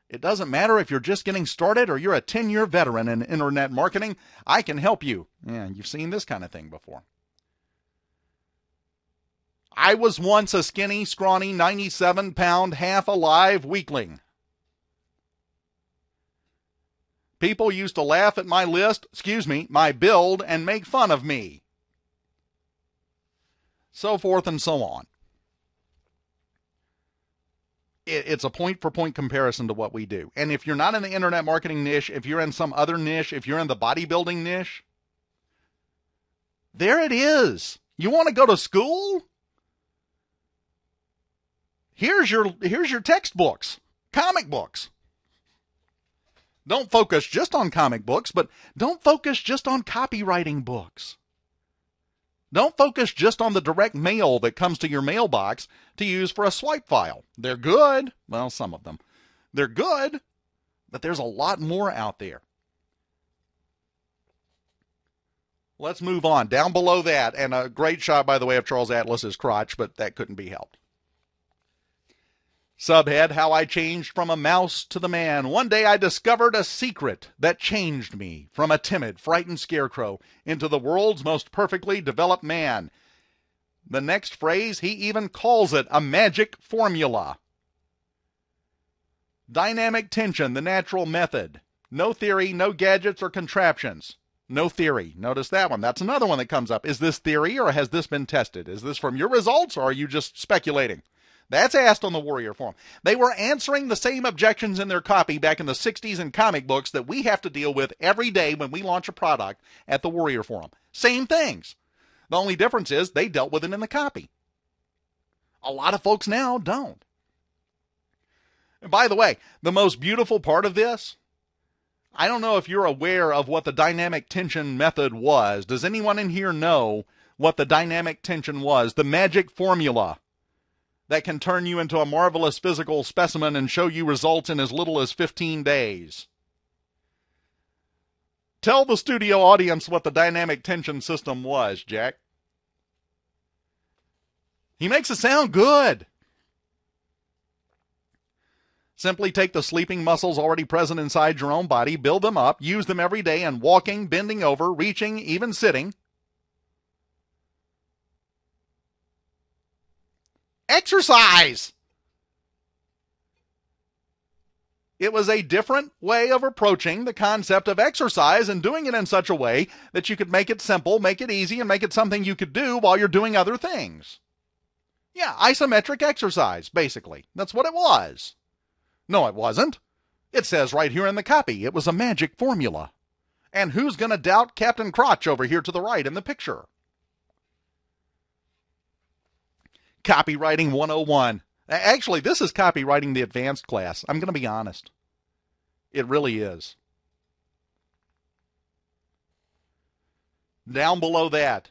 it doesn't matter if you're just getting started or you're a 10-year veteran in internet marketing, I can help you. Yeah, you've seen this kind of thing before. I was once a skinny, scrawny, 97-pound, half-alive weakling. People used to laugh at my my build, and make fun of me. So forth and so on. It's a point-for-point comparison to what we do. And if you're not in the internet marketing niche, if you're in some other niche, if you're in the bodybuilding niche, there it is. You want to go to school? Here's your textbooks, comic books. Don't focus just on comic books, but don't focus just on copywriting books. Don't focus just on the direct mail that comes to your mailbox to use for a swipe file. They're good. Well, some of them. They're good, but there's a lot more out there. Let's move on. Down below that, and a great shot, by the way, of Charles Atlas's crotch, but that couldn't be helped. Subhead, how I changed from a mouse to the man. One day I discovered a secret that changed me from a timid, frightened scarecrow into the world's most perfectly developed man. The next phrase, he even calls it a magic formula. Dynamic tension, the natural method. No theory, no gadgets or contraptions. No theory. Notice that one. That's another one that comes up. Is this theory or has this been tested? Is this from your results or are you just speculating? That's asked on the Warrior Forum. They were answering the same objections in their copy back in the 60s in comic books that we have to deal with every day when we launch a product at the Warrior Forum. Same things. The only difference is they dealt with it in the copy. A lot of folks now don't. And by the way, the most beautiful part of this, I don't know if you're aware of what the dynamic tension method was. Does anyone in here know what the dynamic tension was? The magic formula that can turn you into a marvelous physical specimen and show you results in as little as 15 days. Tell the studio audience what the dynamic tension system was, Jack. He makes it sound good. Simply take the sleeping muscles already present inside your own body, build them up, use them every day in walking, bending over, reaching, even sitting. Exercise! It was a different way of approaching the concept of exercise and doing it in such a way that you could make it simple, make it easy, and make it something you could do while you're doing other things. Yeah, isometric exercise, basically. That's what it was. No, it wasn't. It says right here in the copy, it was a magic formula. And who's going to doubt Captain Crotch over here to the right in the picture? Copywriting 101. Actually, this is copywriting the advanced class. I'm going to be honest. It really is. Down below that,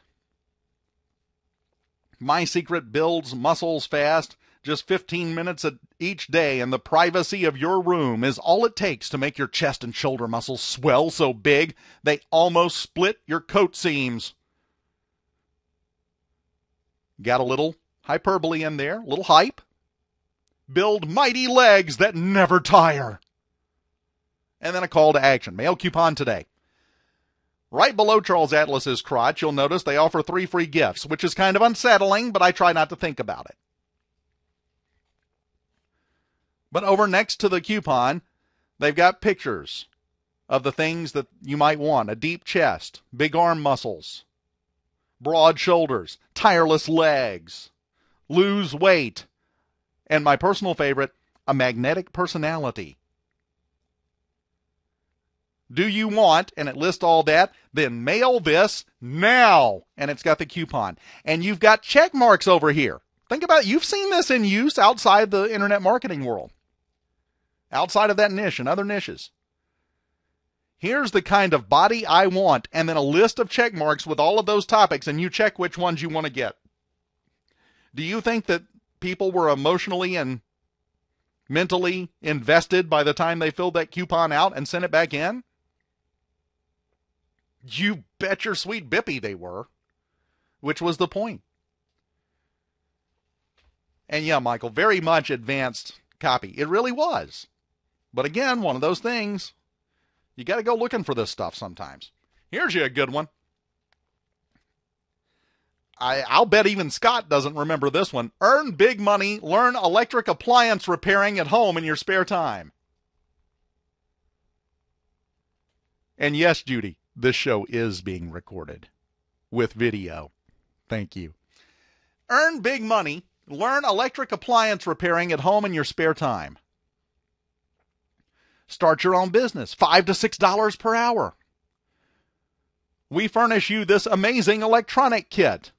My Secret builds muscles fast. Just 15 minutes each day in the privacy of your room is all it takes to make your chest and shoulder muscles swell so big they almost split your coat seams. Got a little hyperbole in there, a little hype. Build mighty legs that never tire. And then a call to action. Mail coupon today. Right below Charles Atlas's crotch, you'll notice they offer 3 free gifts, which is kind of unsettling, but I try not to think about it. But over next to the coupon, they've got pictures of the things that you might want. A deep chest, big arm muscles, broad shoulders, tireless legs, lose weight, and my personal favorite, a magnetic personality. Do you want, and it lists all that, then mail this now. And it's got the coupon. And you've got check marks over here. Think about it. You've seen this in use outside the internet marketing world. Outside of that niche and other niches. Here's the kind of body I want, and then a list of check marks with all of those topics, and you check which ones you want to get. Do you think that people were emotionally and mentally invested by the time they filled that coupon out and sent it back in? You bet your sweet bippy they were, which was the point. And yeah, Michael, very much advanced copy. It really was. But again, one of those things, you got to go looking for this stuff sometimes. Here's you a good one. I'll bet even Scott doesn't remember this one. Earn big money, learn electric appliance repairing at home in your spare time. And yes, Judy, this show is being recorded with video. Thank you. Earn big money, learn electric appliance repairing at home in your spare time. Start your own business, $5 to $6 per hour. We furnish you this amazing electronic kit.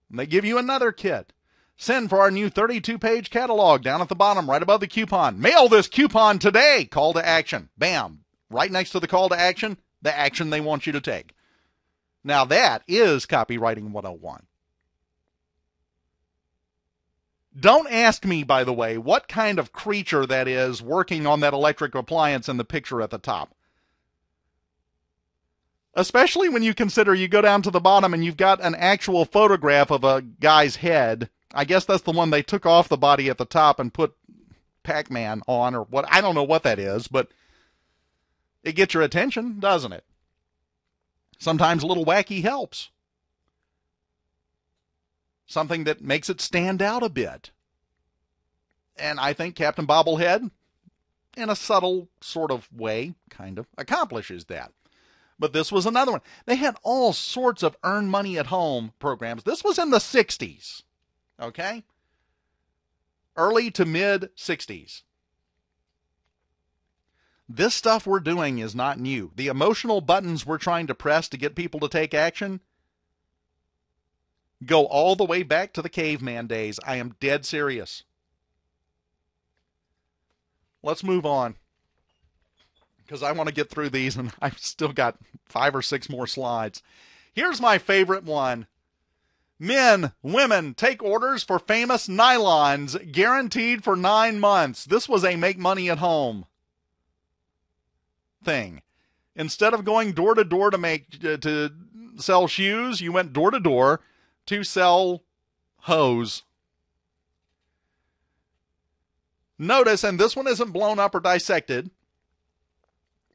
And they give you another kit. Send for our new 32-page catalog down at the bottom, right above the coupon. Mail this coupon today. Call to action. Bam. Right next to the call to action, the action they want you to take. Now that is Copywriting 101. Don't ask me, by the way, what kind of creature that is working on that electric appliance in the picture at the top. Especially when you consider you go down to the bottom and you've got an actual photograph of a guy's head. I guess that's the one they took off the body at the top and put Pac-Man on, or what. I don't know what that is, but it gets your attention, doesn't it? Sometimes a little wacky helps. Something that makes it stand out a bit. And I think Captain Bobblehead in a subtle sort of way, kind of, accomplishes that. But this was another one. They had all sorts of earn money at home programs. This was in the 60s, okay? Early to mid 60s. This stuff we're doing is not new. The emotional buttons we're trying to press to get people to take action go all the way back to the caveman days. I am dead serious. Let's move on, because I want to get through these, and I've still got 5 or 6 more slides. Here's my favorite one. Men, women, take orders for famous nylons, guaranteed for 9 months. This was a make money at home thing. Instead of going door to door to sell shoes, you went door to door to sell hose. Notice, and this one isn't blown up or dissected,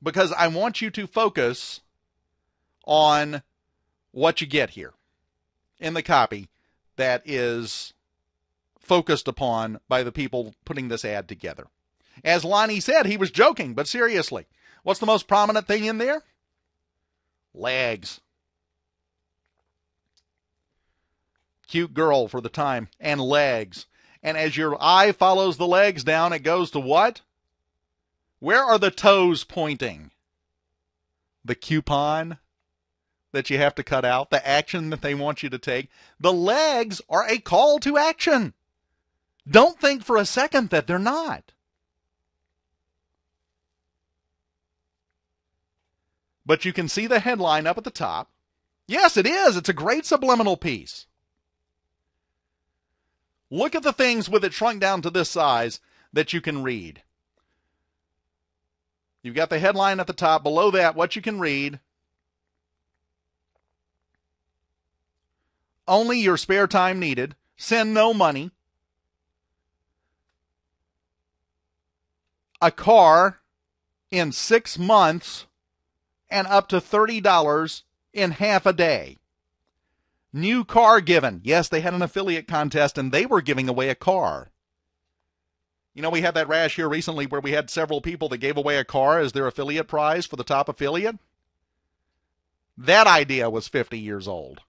because I want you to focus on what you get here in the copy that is focused upon by the people putting this ad together. As Lonnie said, he was joking, but seriously, what's the most prominent thing in there? Legs. Cute girl for the time, and legs. And as your eye follows the legs down, it goes to what? Where are the toes pointing? The coupon that you have to cut out, the action that they want you to take. The legs are a call to action. Don't think for a second that they're not. But you can see the headline up at the top. Yes, it is. It's a great subliminal piece. Look at the things with it shrunk down to this size that you can read. You've got the headline at the top. Below that, what you can read. Only your spare time needed. Send no money. A car in 6 months and up to $30 in half a day. New car given. Yes, they had an affiliate contest and they were giving away a car. You know, we had that rash here recently where we had several people that gave away a car as their affiliate prize for the top affiliate. That idea was 50 years old.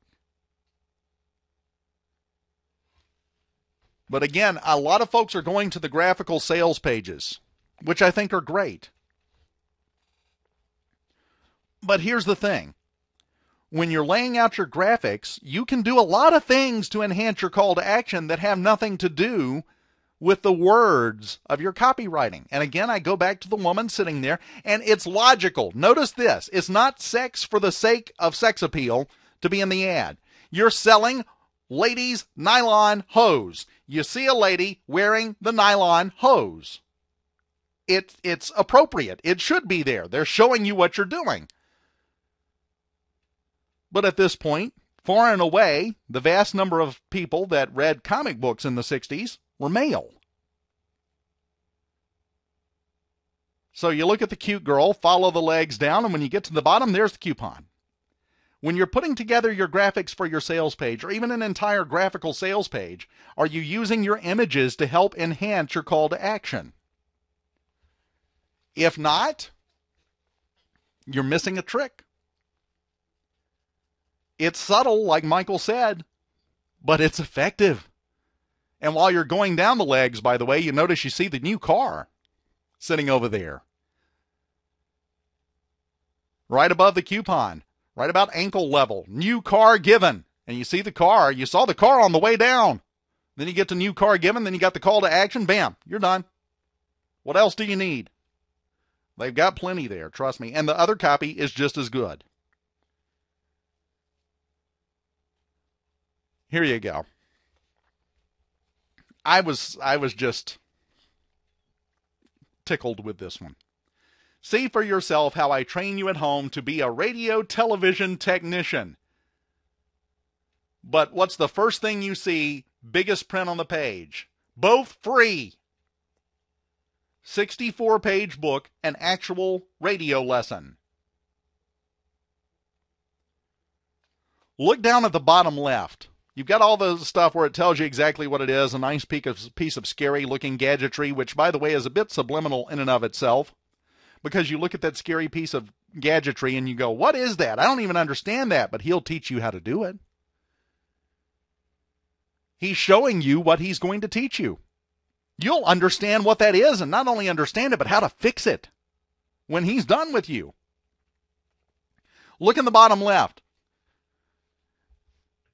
But again, a lot of folks are going to the graphical sales pages, which I think are great. But here's the thing. When you're laying out your graphics, you can do a lot of things to enhance your call to action that have nothing to do with the words of your copywriting. And again, I go back to the woman sitting there, and it's logical. Notice this. It's not sex for the sake of sex appeal to be in the ad. You're selling ladies' nylon hose. You see a lady wearing the nylon hose. It's appropriate. It should be there. They're showing you what you're doing. But at this point, far and away, the vast number of people that read comic books in the 60s were male. So you look at the cute girl, follow the legs down, and when you get to the bottom, there's the coupon. When you're putting together your graphics for your sales page, or even an entire graphical sales page, are you using your images to help enhance your call to action? If not, you're missing a trick. It's subtle, like Michael said, but it's effective. And while you're going down the legs, by the way, you notice you see the new car sitting over there. Right above the coupon, right about ankle level. New car given. And you see the car. You saw the car on the way down. Then you get to new car given. Then you got the call to action. Bam, you're done. What else do you need? They've got plenty there, trust me. And the other copy is just as good. Here you go. I was just tickled with this one. See for yourself how I train you at home to be a radio television technician. But what's the first thing you see? Biggest print on the page. Both free. 64-page book, an actual radio lesson. Look down at the bottom left. You've got all the stuff where it tells you exactly what it is, a nice piece of scary-looking gadgetry, which, by the way, is a bit subliminal in and of itself, because you look at that scary piece of gadgetry and you go, what is that? I don't even understand that, but he'll teach you how to do it. He's showing you what he's going to teach you. You'll understand what that is, and not only understand it, but how to fix it when he's done with you. Look in the bottom left.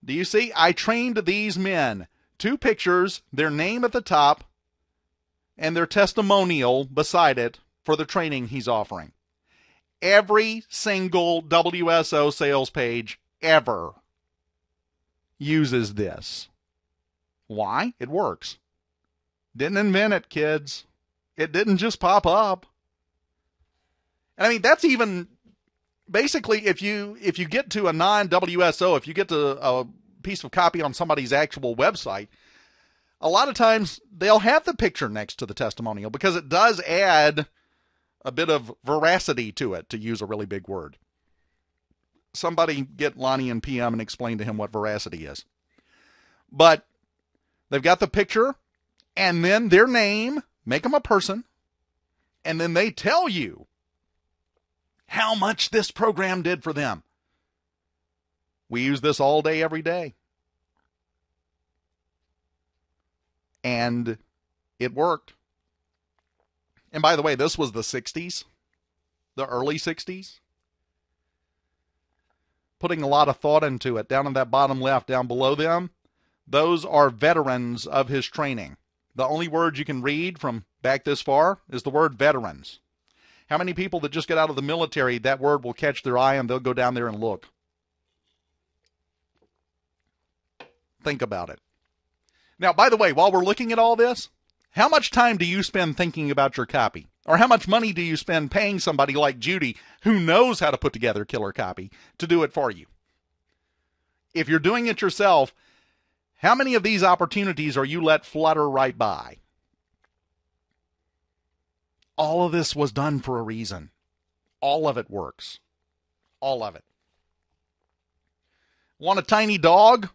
Do you see? I trained these men. 2 pictures, their name at the top, and their testimonial beside it for the training he's offering. Every single WSO sales page ever uses this. Why? It works. Didn't invent it, kids. It didn't just pop up. And I mean, that's even basically if you get to a non-WSO, if you get to a piece of copy on somebody's actual website, a lot of times they'll have the picture next to the testimonial because it does add a bit of veracity to it, to use a really big word. Somebody get Lonnie in PM and explain to him what veracity is. But they've got the picture and then their name, make them a person, and then they tell you how much this program did for them. We use this all day, every day. And it worked. And by the way, this was the 60s, the early 60s. Putting a lot of thought into it. Down in that bottom left, down below them, those are veterans of his training. The only word you can read from back this far is the word veterans. How many people that just get out of the military, that word will catch their eye and they'll go down there and look? Think about it. Now, by the way, while we're looking at all this, how much time do you spend thinking about your copy? Or how much money do you spend paying somebody like Judy, who knows how to put together killer copy, to do it for you? If you're doing it yourself, how many of these opportunities are you let flutter right by? All of this was done for a reason. All of it works. All of it. Want a tiny dog?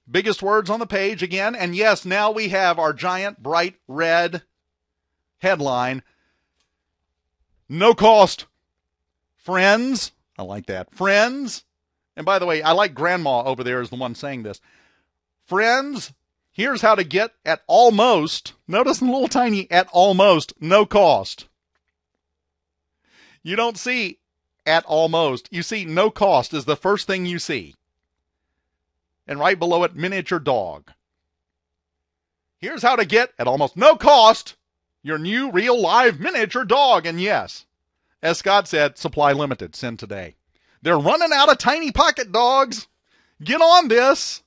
Biggest words on the page again. And yes, now we have our giant, bright red headline. No cost. Friends. I like that. Friends. And by the way, I like Grandma over there is the one saying this. Friends, here's how to get at almost, notice the little tiny at almost, no cost. You don't see at almost. You see no cost is the first thing you see. And right below it, miniature dog. Here's how to get at almost no cost your new real live miniature dog. And yes, as Scott said, supply limited. Send today. They're running out of tiny pocket dogs. Get on this.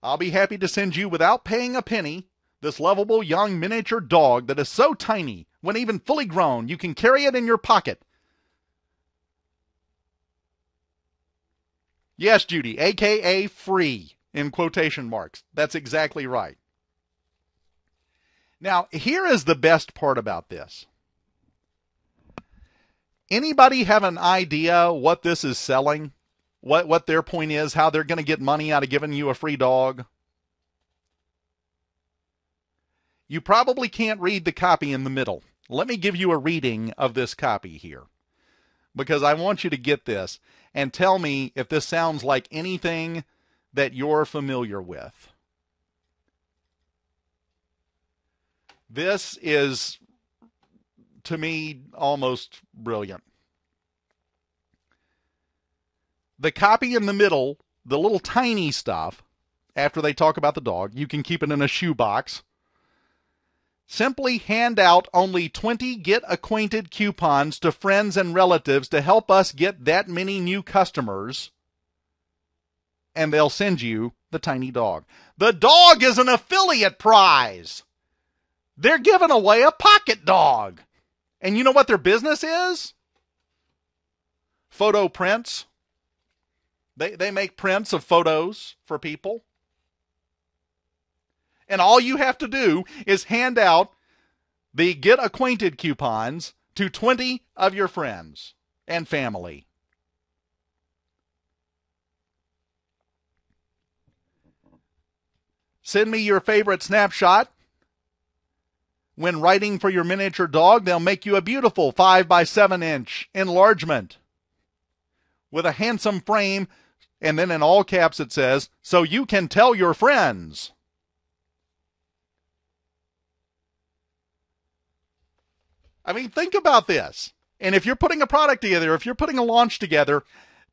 I'll be happy to send you, without paying a penny, this lovable young miniature dog that is so tiny, when even fully grown, you can carry it in your pocket. Yes, Judy, a.k.a. free, in quotation marks. That's exactly right. Now, here is the best part about this. Anybody have an idea what this is selling? What their point is, how they're going to get money out of giving you a free dog? You probably can't read the copy in the middle. Let me give you a reading of this copy here, because I want you to get this and tell me if this sounds like anything that you're familiar with. This is, to me, almost brilliant. The copy in the middle, the little tiny stuff, after they talk about the dog, you can keep it in a shoebox. Simply hand out only 20 Get Acquainted coupons to friends and relatives to help us get that many new customers, and they'll send you the tiny dog. The dog is an affiliate prize. They're giving away a pocket dog. And you know what their business is? Photo prints. They make prints of photos for people. And all you have to do is hand out the Get Acquainted coupons to 20 of your friends. and family. Send me your favorite snapshot. When writing for your miniature dog, they'll make you a beautiful 5 by 7 inch enlargement with a handsome frame, and then in all caps it says, so you can tell your friends. I mean, think about this. And if you're putting a product together, if you're putting a launch together,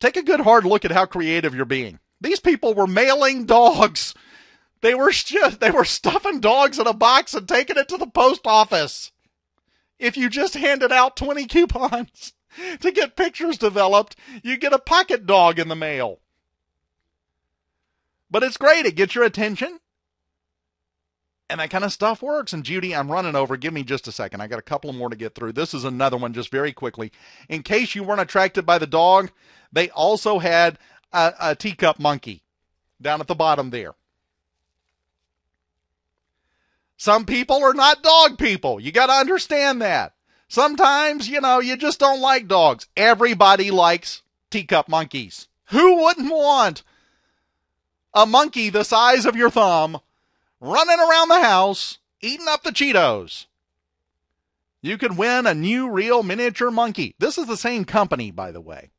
take a good hard look at how creative you're being. These people were mailing dogs. They were stuffing dogs in a box and taking it to the post office. If you just handed out 20 coupons to get pictures developed, you get a pocket dog in the mail. But it's great. It gets your attention. And that kind of stuff works. And Judy, I'm running over. Give me just a second. I got a couple more to get through. This is another one just very quickly. In case you weren't attracted by the dog, they also had a teacup monkey down at the bottom there. Some people are not dog people. You got to understand that. Sometimes, you just don't like dogs. Everybody likes teacup monkeys. Who wouldn't want a monkey the size of your thumb running around the house, eating up the Cheetos? You could win a new real miniature monkey. This is the same company, by the way.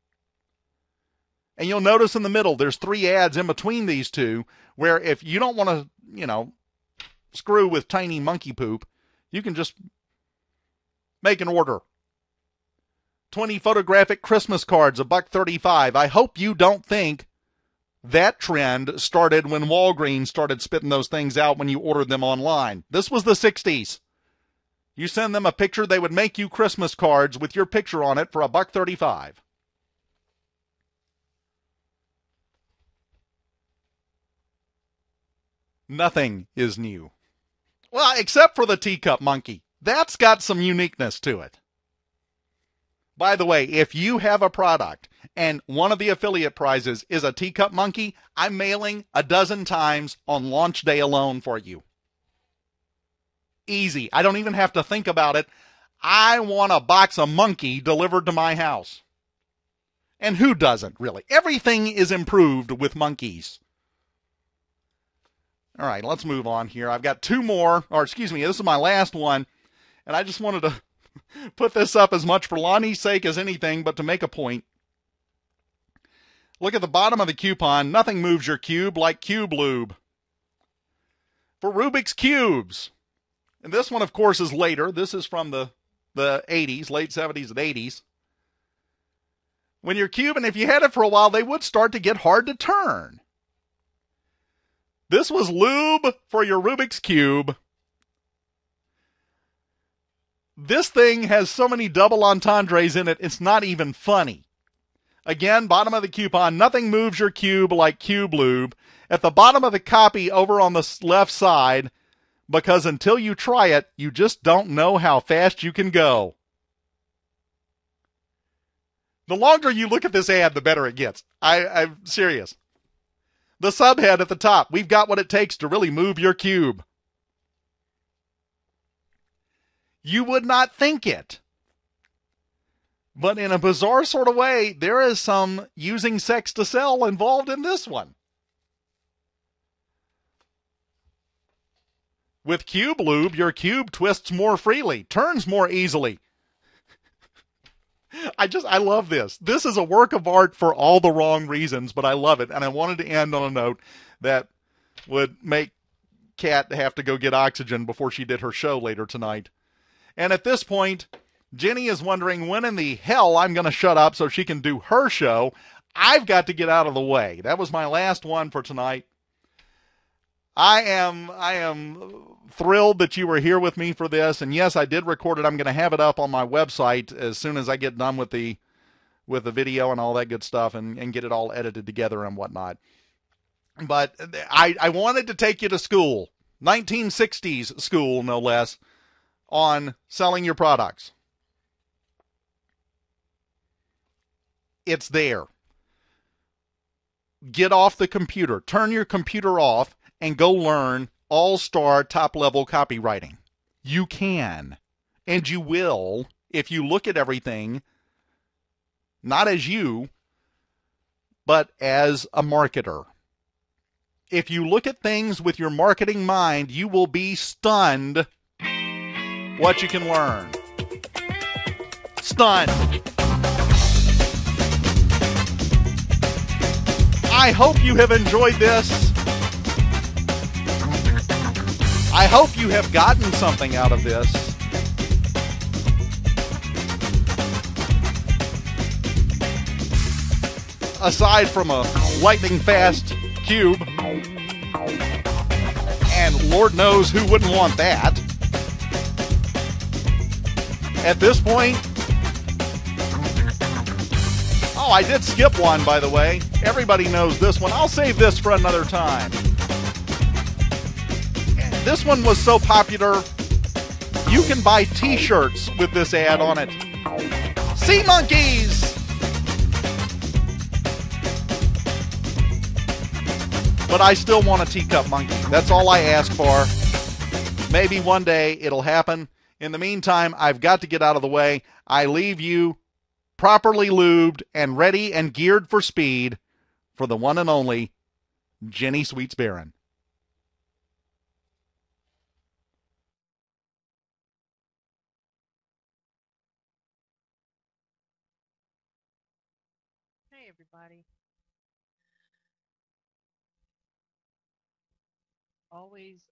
And you'll notice in the middle, there's 3 ads in between these two, where if you don't want to, screw with tiny monkey poop, you can just make an order. 20 photographic Christmas cards, $1.35. I hope you don't think that trend started when Walgreens started spitting those things out when you ordered them online. This was the 60s. You send them a picture, they would make you Christmas cards with your picture on it for $1.35. Nothing is new. Well, except for the teacup monkey. That's got some uniqueness to it. By the way, if you have a product and one of the affiliate prizes is a teacup monkey, I'm mailing 12 times on launch day alone for you. Easy. I don't even have to think about it. I want a box of monkey delivered to my house. And who doesn't, really? Everything is improved with monkeys. All right, let's move on here. I've got 2 more, this is my last one, and I just wanted to put this up as much for Lonnie's sake as anything, but to make a point. Look at the bottom of the coupon. Nothing moves your cube like Cube Lube. For Rubik's Cubes. And this one, of course, is later. This is from the 80s, late 70s and 80s. When you're cubing, if you had it for a while, they would start to get hard to turn. This was lube for your Rubik's Cube. This thing has so many double entendres in it, it's not even funny. Again, bottom of the coupon, nothing moves your cube like Cube Lube. At the bottom of the copy over on the left side, because until you try it, you just don't know how fast you can go. The longer you look at this ad, the better it gets. I'm serious. The subhead at the top, we've got what it takes to really move your cube. You would not think it. But in a bizarre sort of way, there is some using sex to sell involved in this one. With Cube Lube, your cube twists more freely, turns more easily. I love this. This is a work of art for all the wrong reasons, but I love it. And I wanted to end on a note that would make Kat have to go get oxygen before she did her show later tonight. And at this point, Jenny is wondering when in the hell I'm going to shut up so she can do her show. I've got to get out of the way. That was my last one for tonight. I am thrilled that you were here with me for this. And yes, I did record it. I'm going to have it up on my website as soon as I get done with the video and all that good stuff and get it all edited together and whatnot. But I wanted to take you to school, 1960s school, no less, on selling your products. It's there. Get off the computer. Turn your computer off and go learn all-star top-level copywriting. You can, and you will, if you look at everything not as you, but as a marketer. If you look at things with your marketing mind, you will be stunned what you can learn. Stunned. I hope you have enjoyed this. I hope you have gotten something out of this. Aside from a lightning fast cube, and Lord knows who wouldn't want that. At this point, oh, I did skip one, by the way. Everybody knows this one. I'll save this for another time. This one was so popular, you can buy t-shirts with this ad on it. Sea monkeys! But I still want a teacup monkey. That's all I ask for. Maybe one day it'll happen. In the meantime, I've got to get out of the way. I leave you properly lubed and ready and geared for speed for the one and only Jenny Sweets Barron. Hey, everybody. Always